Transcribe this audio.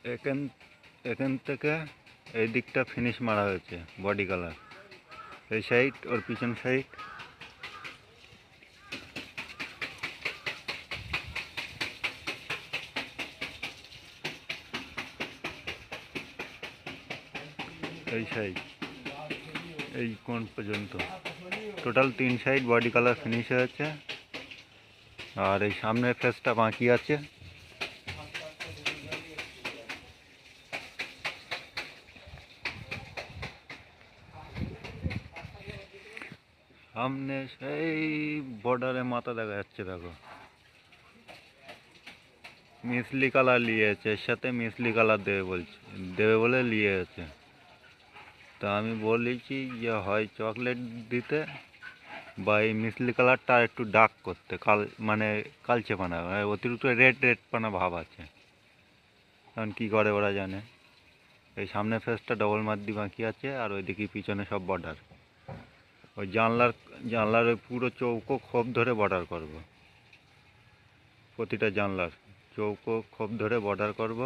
এখান এখান থেকে এই দিকটা ফিনিশ মারা হয়েছে বডি কালার, এই সাইড ওর পিছন সাইড। এই সাইড এই কোণ পর্যন্ত total 3 side body colour finish হয়েছে। আর এই সামনের ফেসটা বাকি আছে। সামনে সেই বর্ডারে মাথা দেখা যাচ্ছে, দেখো মিসলি কালার নিয়েছে, এর সাথে মিসলি কালার দেবে বলে নিয়েছে। তা আমি বলেছি যে হয় চকলেট দিতে বা এই মিসলি কালারটা একটু ডার্ক করতে, মানে কালচে পানা, অতিরিক্ত রেড পানা ভাব আছে। কারণ কী করে ওরা জানে। এই সামনের ফেসটা ডবল মার্দি বাকি আছে, আর ওইদিকে পিছনে সব বর্ডার। ওই জানলার ওই পুরো চৌকো খোপ ধরে বর্ডার করব, প্রতিটা জানলার চৌকো খোপ ধরে বর্ডার করব।